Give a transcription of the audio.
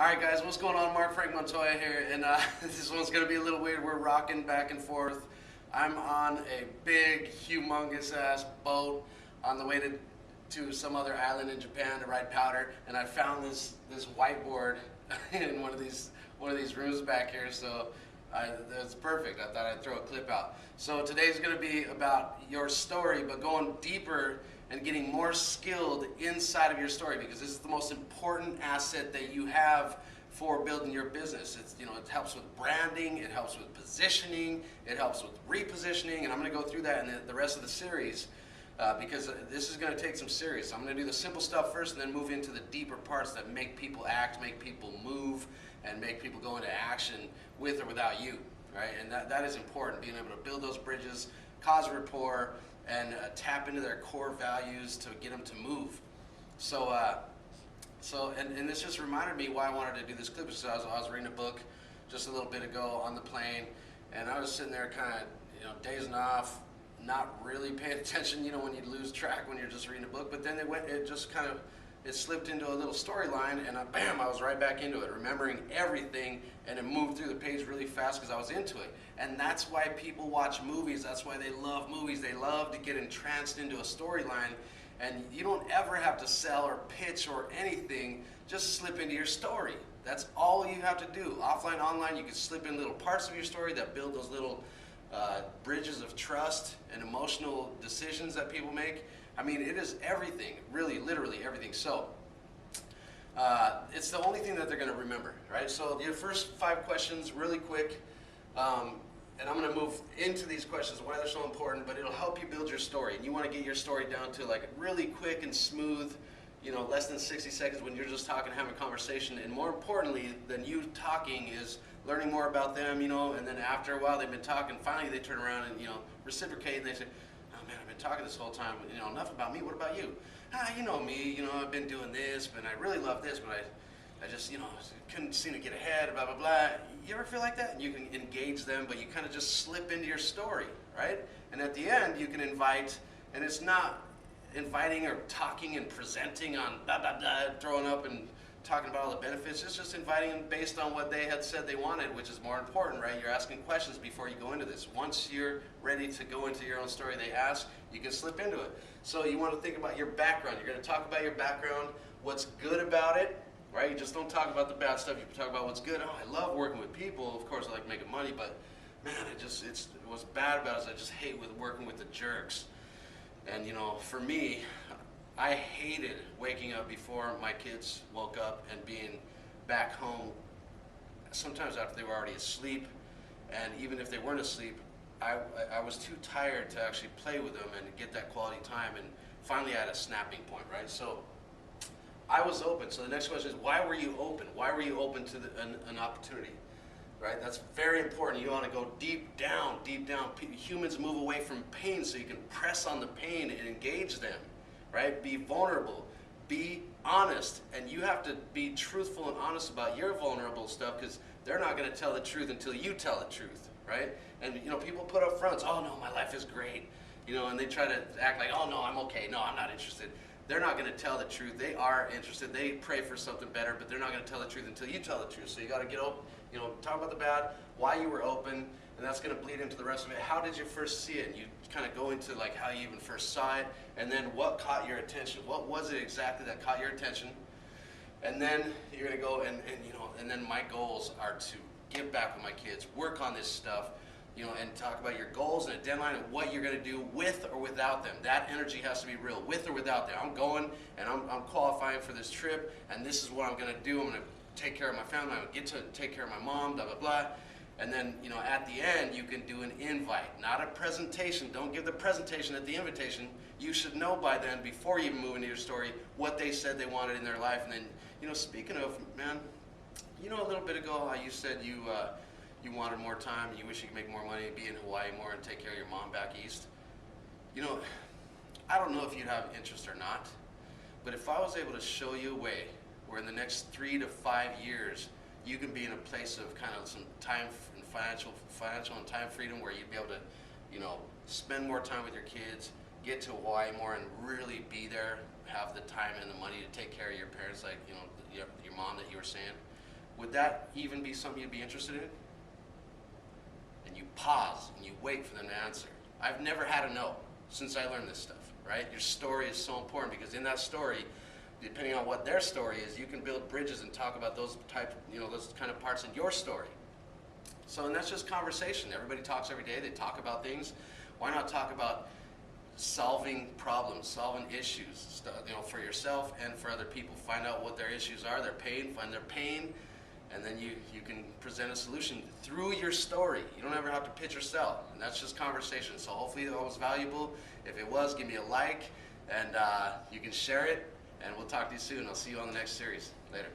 Alright guys, what's going on? Mark Frank Montoya here, and this one's going to be a little weird. We're rocking back and forth. I'm on a big, humongous ass boat on the way to some other island in Japan to ride powder, and I found this whiteboard in one of these rooms back here, so that's perfect. I thought I'd throw a clip out. So today's going to be about your story, but going deeper and getting more skilled inside of your story, because this is the most important asset that you have for building your business. It helps with branding, it helps with positioning, it helps with repositioning, and I'm going to go through that in the rest of the series because this is going to take some serious. I'm going to do the simple stuff first and then move into the deeper parts that make people act, make people move, and make people go into action with or without you, right? And that is important, being able to build those bridges, cause rapport, and tap into their core values to get them to move. And this just reminded me why I wanted to do this clip. So I was reading a book just a little bit ago on the plane, and I was sitting there kind of, dazing off, not really paying attention, when you lose track when you're just reading a book. But then it slipped into a little storyline, and bam, I was right back into it, remembering everything, and it moved through the page really fast because I was into it. And that's why people watch movies. That's why they love movies. They love to get entranced into a storyline, and you don't ever have to sell or pitch or anything. Just slip into your story. That's all you have to do. Offline, online, you can slip in little parts of your story that build those little bridges of trust and emotional decisions that people make. I mean, it is everything, really, literally everything. So, it's the only thing that they're going to remember, right? So, your first 5 questions, really quick, and I'm going to move into these questions, why they're so important, but it'll help you build your story. And you want to get your story down to like really quick and smooth, less than 60 seconds when you're just talking, having a conversation. And more importantly than you talking is learning more about them, and then after a while they've been talking, finally they turn around and, reciprocate, and they say, oh man, I've been talking this whole time, enough about me, what about you? You know me, I've been doing this, but I really love this, but I just, couldn't seem to get ahead, blah, blah, blah. You ever feel like that? You can engage them, but you kind of just slip into your story, right? And at the end, you can invite, and it's not inviting or talking and presenting on blah, blah, blah, throwing up and talking about all the benefits. It's just inviting them based on what they had said they wanted, which is more important, right? You're asking questions before you go into this. Once you're ready to go into your own story they ask, you can slip into it. So you want to think about your background. You're going to talk about your background, what's good about it, right? You just don't talk about the bad stuff. You talk about what's good. Oh, I love working with people. Of course, I like making money, but man, what's bad about it is I just hate working with the jerks. And for me, I hated waking up before my kids woke up and being back home, sometimes after they were already asleep. And even if they weren't asleep, I was too tired to actually play with them and get that quality time. And finally I had a snapping point, right? So I was open. So the next question is, why were you open? Why were you open to an opportunity, right? That's very important. You want to go deep down, deep down. Humans move away from pain, so you can press on the pain and engage them, right? Be vulnerable, be honest, and you have to be truthful and honest about your vulnerable stuff, because they're not going to tell the truth until you tell the truth, right? And people put up fronts, oh no, my life is great, and they try to act like, oh no, I'm okay, no, I'm not interested. They're not going to tell the truth. They are interested. They pray for something better, but they're not going to tell the truth until you tell the truth. So you got to get open, talk about the bad, why you were open, and that's going to bleed into the rest of it. How did you first see it? And you kind of go into like how you even first saw it, and then what caught your attention? What was it exactly that caught your attention? And then you're going to go and then my goals are to give back with my kids, work on this stuff, and talk about your goals and a deadline and what you're going to do with or without them. That energy has to be real, with or without them. I'm going and I'm qualifying for this trip, and this is what I'm going to do. I'm going to take care of my family. I'm going to get to take care of my mom, blah, blah, blah. And then, at the end, you can do an invite, not a presentation. Don't give the presentation at the invitation. You should know by then, before you even move into your story, what they said they wanted in their life. And then, speaking of, man, a little bit ago how you said you wanted more time, you wish you could make more money, be in Hawaii more, and take care of your mom back east. I don't know if you'd have interest or not, but if I was able to show you a way where in the next 3 to 5 years, you can be in a place of kind of some time and financial and time freedom, where you'd be able to, spend more time with your kids, get to Hawaii more, and really be there, have the time and the money to take care of your parents, like, your mom that you were saying. would that even be something you'd be interested in? And you pause and you wait for them to answer. I've never had a no since I learned this stuff, right? Your story is so important because in that story, depending on what their story is, you can build bridges and talk about those those kind of parts in your story. So, and that's just conversation. Everybody talks every day. They talk about things. Why not talk about solving problems, solving issues, for yourself and for other people? Find out what their issues are, their pain, find their pain, and then you can present a solution through your story. You don't ever have to pitch or sell, and that's just conversation. So hopefully that was valuable. If it was, give me a like, and you can share it, and we'll talk to you soon. I'll see you on the next series. Later.